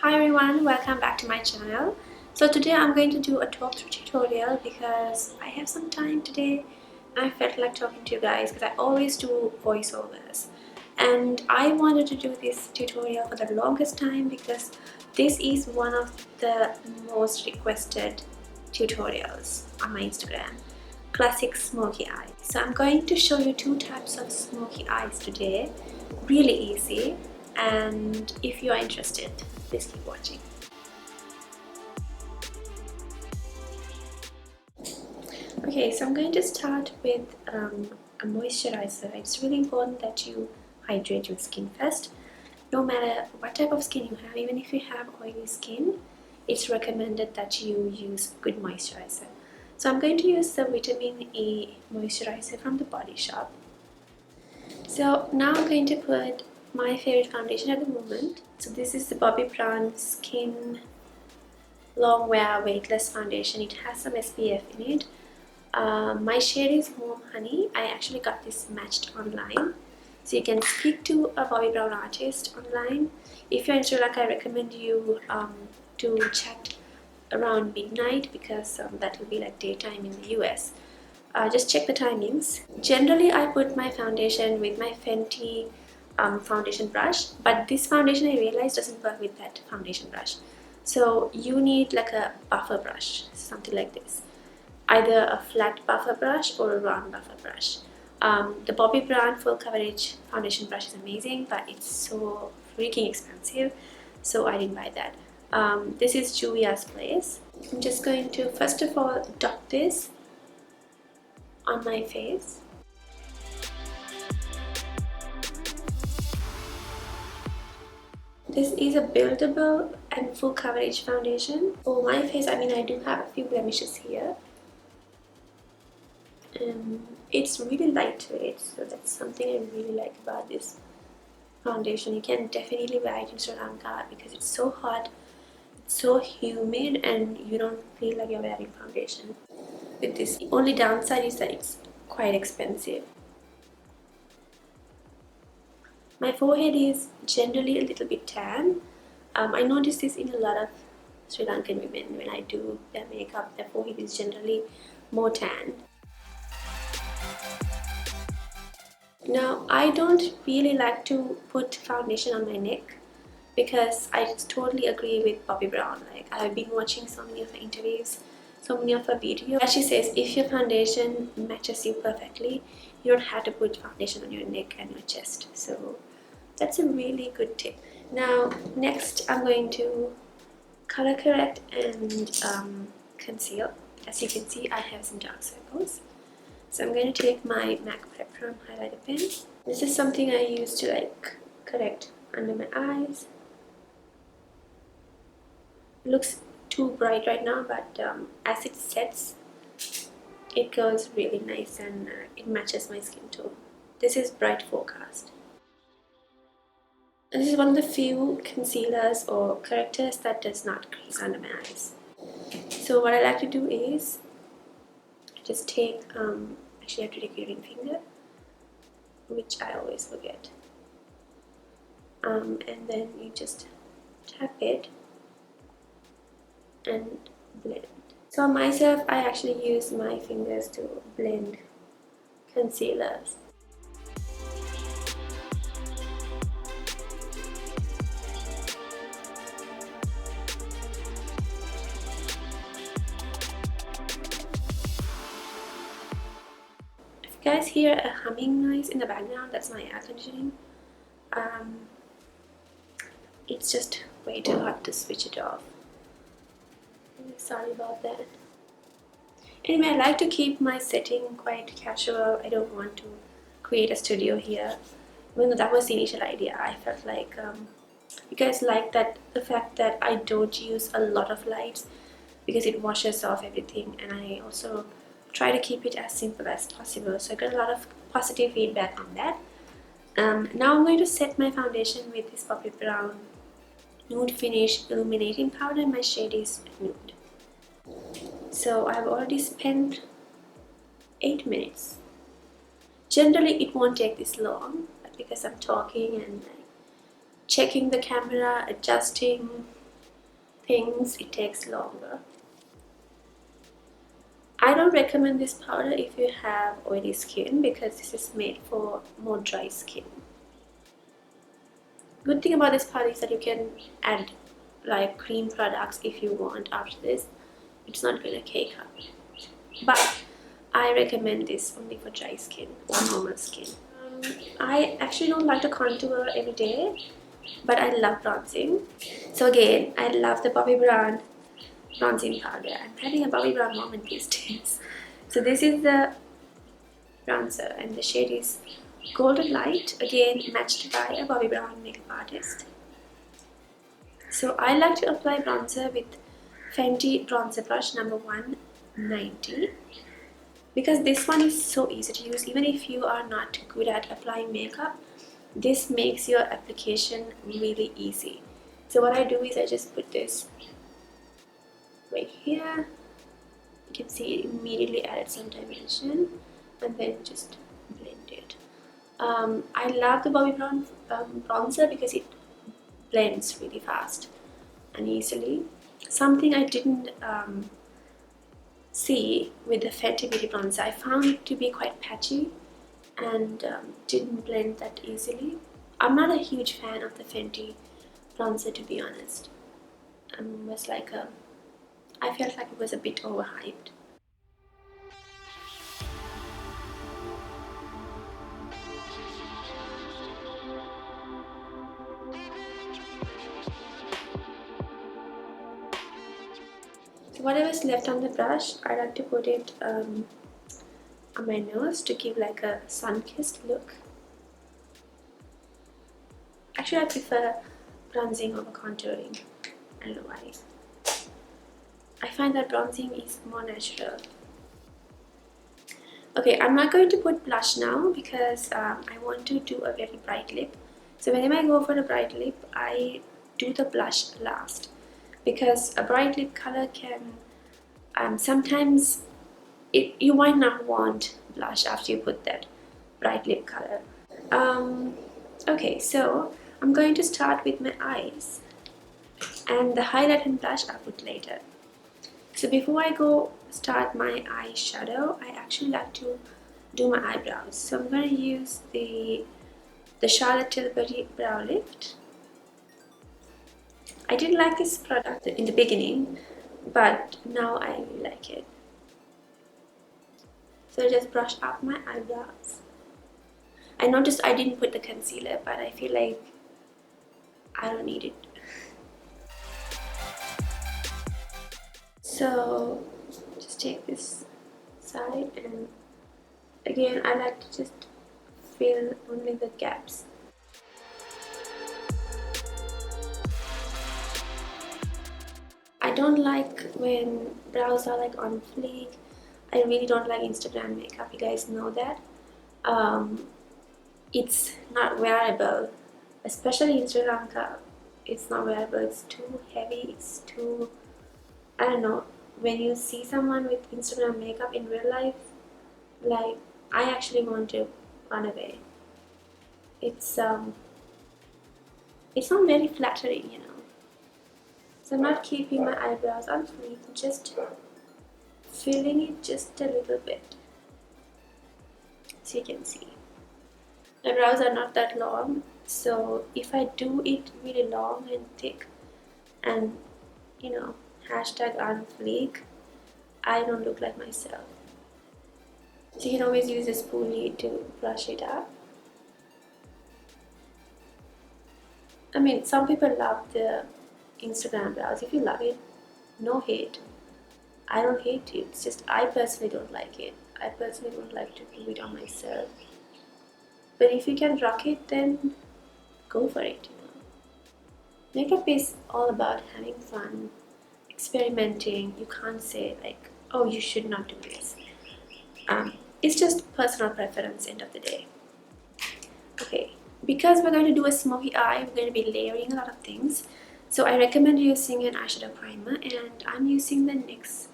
Hi everyone, welcome back to my channel. So today I'm going to do a talk-through tutorial because I have some time today and I felt like talking to you guys because I always do voiceovers. And I wanted to do this tutorial for the longest time because this is one of the most requested tutorials on my Instagram. Classic smoky eye. So I'm going to show you two types of smoky eyes today. Really easy, and if you are interested, please keep watching. Okay, so I'm going to start with a moisturizer. It's really important that you hydrate your skin first. No matter what type of skin you have, even if you have oily skin, it's recommended that you use good moisturizer. So I'm going to use the vitamin E moisturizer from the Body Shop. So now I'm going to put my favorite foundation at the moment. So this is the Bobbi Brown Skin Long Wear Weightless Foundation. It has some SPF in it. My shade is Warm Honey. I actually got this matched online. So you can speak to a Bobbi Brown artist online. If you're in Sri Lanka, I recommend you to chat around midnight because that will be like daytime in the US. Just check the timings. Generally, I put my foundation with my Fenty foundation brush, but this foundation I realized doesn't work with that foundation brush. So you need like a buffer brush, something like this. Either a flat buffer brush or a round buffer brush. The Bobbi Brown full coverage foundation brush is amazing, but it's so freaking expensive, so I didn't buy that. This is Juvia's Place. I'm just going to first of all dot this on my face. This is a buildable and full coverage foundation. For my face, I mean, I do have a few blemishes here. It's really lightweight, so that's something I really like about this foundation. You can definitely wear it in Sri Lanka because it's so hot, it's so humid, and you don't feel like you're wearing foundation with this. The only downside is that it's quite expensive. My forehead is generally a little bit tan. I notice this in a lot of Sri Lankan women. When I do their makeup, their forehead is generally more tan. Now, I don't really like to put foundation on my neck because I totally agree with Bobbi Brown. Like, I've been watching so many of her interviews, so many of her videos. As she says, if your foundation matches you perfectly, you don't have to put foundation on your neck and your chest. So that's a really good tip. Now, next I'm going to color correct and conceal. As you can see, I have some dark circles. So I'm going to take my MAC Prep Chrome highlighter pen. This is something I use to like correct under my eyes. It looks too bright right now, but as it sets, it goes really nice and it matches my skin tone. This is Bright Forecast. And this is one of the few concealers or correctors that does not crease under my eyes. So what I like to do is just take, actually I have to take your ring finger, which I always forget. And then you just tap it and blend. So myself, I actually use my fingers to blend concealers. If you guys hear a humming noise in the background, that's my air conditioning. It's just way too hot to switch it off. Sorry about that. Anyway, I like to keep my setting quite casual. I don't want to create a studio here. Even though that was the initial idea, I felt like you guys like that, the fact that I don't use a lot of lights because it washes off everything, and I also try to keep it as simple as possible. So I got a lot of positive feedback on that. Now I'm going to set my foundation with this Bobbi Brown Nude Finish Illuminating Powder. My shade is Nude. So I've already spent 8 minutes. Generally it won't take this long, but because I'm talking and checking the camera, adjusting, pinks, it takes longer. I don't recommend this powder if you have oily skin because this is made for more dry skin. Good thing about this powder is that you can add like cream products if you want after this. It's not gonna cake up. But I recommend this only for dry skin or normal skin. I actually don't like to contour every day, but I love bronzing. So again, I love the Bobbi brand bronzing powder. I'm having a Bobbi brand moment these days. So this is the bronzer and the shade is Golden Light, again matched by a Bobbi brand makeup artist. So I like to apply bronzer with Fenty bronzer brush number 190 because this one is so easy to use. Even if you are not good at applying makeup, this makes your application really easy. So what I do is I just put this right here. You can see it immediately added some dimension and then just blend it. I love the Bobbi brand bronzer because it blends really fast and easily. Something I didn't see with the Fenty Beauty bronzer, I found it to be quite patchy and didn't blend that easily. I'm not a huge fan of the Fenty bronzer, to be honest. I felt like it was a bit overhyped. So whatever's left on the brush, I like to put it on my nose to give like a sun-kissed look. Actually, I prefer bronzing over contouring. I don't know why. I find that bronzing is more natural. Okay, I'm not going to put blush now because I want to do a very bright lip. So whenever I go for a bright lip, I do the blush last because a bright lip color can sometimes you might not want blush after you put that bright lip color. Okay, so I'm going to start with my eyes, and the highlight and blush I'll put later. So before I go start my eyeshadow, I actually like to do my eyebrows. So I'm going to use the Charlotte Tilbury Brow Lift. I didn't like this product in the beginning, but now I really like it. So I just brush up my eyebrows. I noticed I didn't put the concealer, but I feel like I don't need it. So just take this side, and again I like to just fill only the gaps. I don't like when brows are like on fleek. I really don't like Instagram makeup, you guys know that. It's not wearable, especially in Sri Lanka. It's not wearable, it's too heavy, it's too, I don't know. When you see someone with Instagram makeup in real life, like, I actually want to run away. It's not very flattering, you know. So I'm not keeping my eyebrows on fleek, just filling it just a little bit. So you can see. My brows are not that long, so if I do it really long and thick and, you know, hashtag on fleek, I don't look like myself. So you can always use a spoolie to brush it up. I mean, some people love the Instagram brows. If you love it, no hate. I don't hate it. It's just I personally don't like it. I personally don't like to do it on myself. But if you can rock it, then go for it, you know. Makeup is all about having fun, experimenting. You can't say like, oh, you should not do this. It's just personal preference, end of the day. Okay, because we're going to do a smoky eye, we're going to be layering a lot of things. So I recommend using an eyeshadow primer, and I'm using the NYX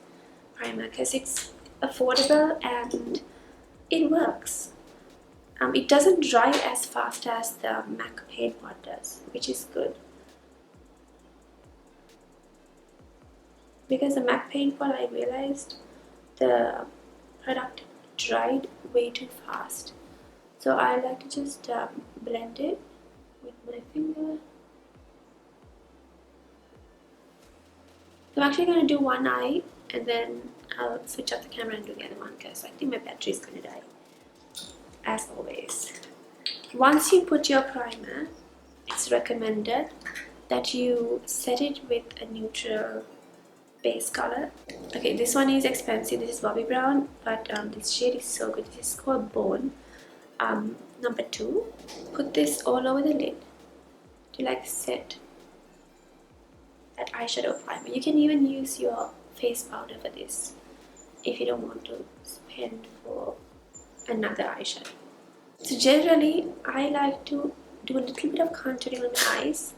primer because it's affordable and it works. It doesn't dry as fast as the MAC Paint Pot does, which is good. because the MAC paint pot, I realized the product dried way too fast. So I like to just blend it with my finger. So I'm actually going to do one eye and then I'll switch off the camera and do the other one because I think my battery is going to die, as always. Once you put your primer, it's recommended that you set it with a neutral base color. Okay, this one is expensive. This is Bobbi Brown, but this shade is so good. This is called Bone. Number 2. Put this all over the lid to like set that eyeshadow primer. You can even use your face powder for this if you don't want to spend for another eyeshadow. So generally, I like to do a little bit of contouring on my eyes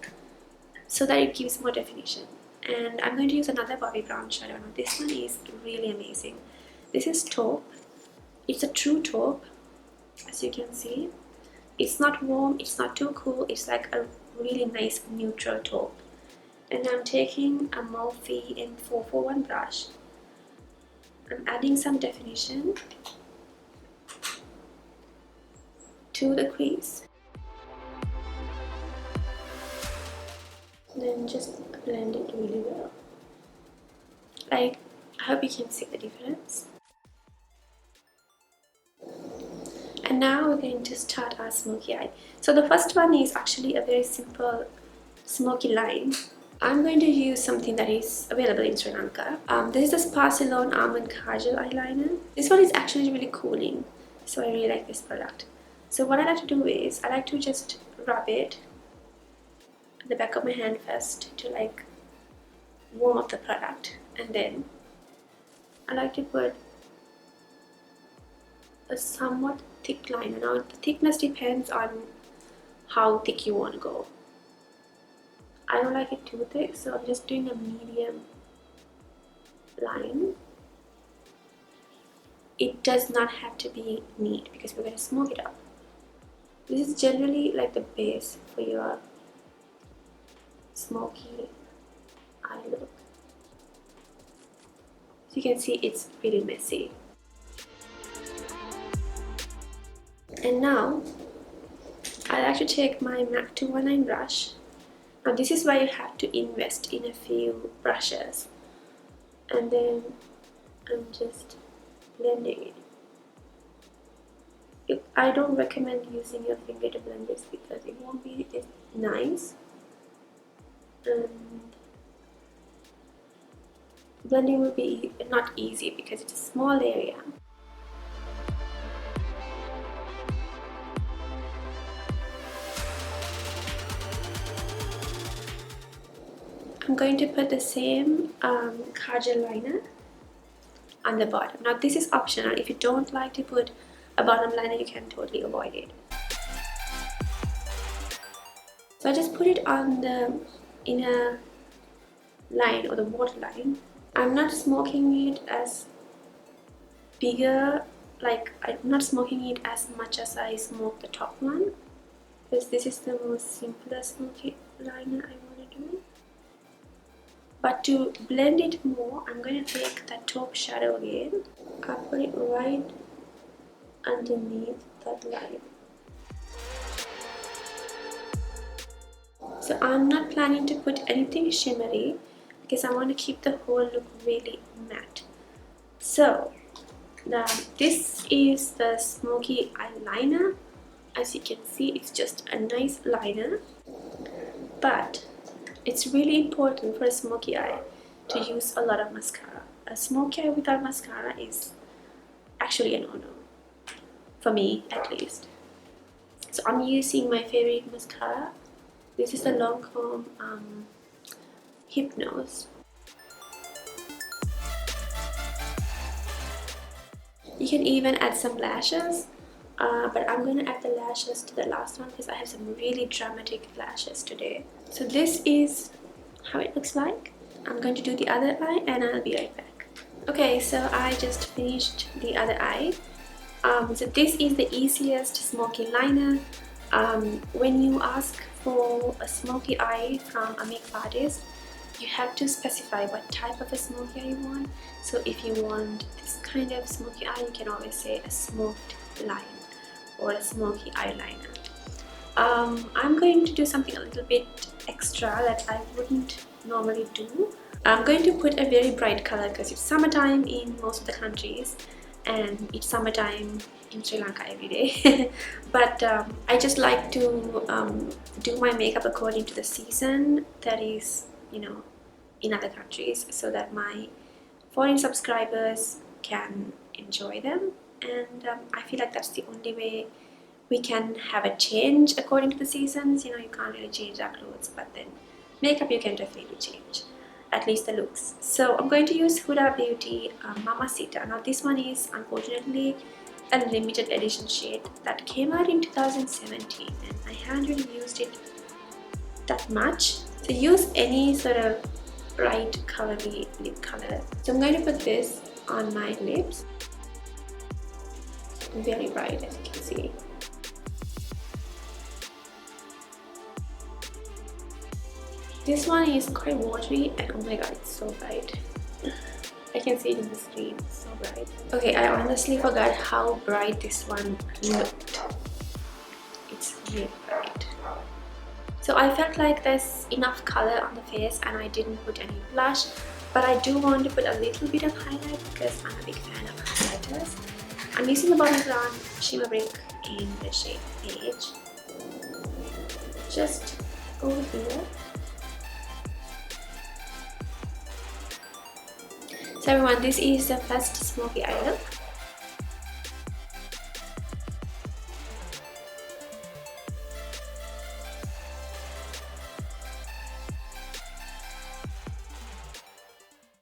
so that it gives more definition. And I'm going to use another Bobbi Brown shadow. Now this one is really amazing. This is Taupe. It's a true taupe, as you can see. It's not warm, it's not too cool, it's like a really nice neutral taupe. And I'm taking a Morphe in 441 brush. I'm adding some definition to the crease. Then just blend it really well. Like, I hope you can see the difference. And now we're going to start our smoky eye. So the first one is actually a very simple smoky line. I'm going to use something that is available in Sri Lanka. This is the Ceylon Almond Kajal eyeliner. This one is actually really cooling, so I really like this product. So what I like to do is, I like to just rub it at the back of my hand first to like warm up the product, and then I like to put a somewhat thick liner. Now the thickness depends on how thick you want to go. I don't like it too thick, so I'm just doing a medium line. It does not have to be neat because we're going to smoke it up. This is generally like the base for your smoky eye look. So you can see it's really messy. And now I like to take my MAC 219 brush. Now this is why you have to invest in a few brushes, and then I'm just blending it. I don't recommend using your finger to blend this because it won't be as nice, and blending will be not easy because it's a small area. I'm going to put the same Kajal liner on the bottom. Now this is optional. If you don't like to put a bottom liner, you can totally avoid it. So I just put it on the inner line or the waterline. I'm not smoking it as bigger, like I'm not smoking it as much as I smoke the top one, because this is the most simplest smoky liner I want to do. But to blend it more, I'm going to take that taupe shadow again. I'll put it right underneath that line. So I'm not planning to put anything shimmery because I want to keep the whole look really matte. So this is the smoky eyeliner. As you can see, it's just a nice liner, but it's really important for a smoky eye to use a lot of mascara. A smoky eye without mascara is actually a no-no, for me at least. So I'm using my favorite mascara. This is the Lancome Hypnose. You can even add some lashes, but I'm going to add the lashes to the last one because I have some really dramatic lashes today. So this is how it looks like. I'm going to do the other eye and I'll be right back. Okay, so I just finished the other eye. So this is the easiest smoky liner. When you ask for a smoky eye from a makeup artist, you have to specify what type of a smoky eye you want. So if you want this kind of smoky eye, you can always say a smoked line or a smoky eyeliner. I'm going to do something a little bit extra that I wouldn't normally do. I'm going to put a very bright color because it's summertime in most of the countries and it's summertime in Sri Lanka every day. But I just like to do my makeup according to the season that is, you know, in other countries, so that my foreign subscribers can enjoy them. And I feel like that's the only way we can have a change according to the seasons. You know, you can't really change our clothes, but then makeup you can definitely change, at least the looks. So I'm going to use Huda Beauty Mamacita. Now this one is unfortunately a limited edition shade that came out in 2017 and I haven't really used it that much. So use any sort of bright colory lip color. So I'm going to put this on my lips. Very bright, as you can see. This one is quite watery and oh my god, it's so bright. I can see it in the screen, it's so bright. Okay, I honestly forgot how bright this one looked. It's really bright. So I felt like there's enough color on the face and I didn't put any blush, but I do want to put a little bit of highlight because I'm a big fan of highlighters. I'm using the Bobbi brand Shimmer in the shade Beige. Just over here. So everyone, this is the first smoky eye look.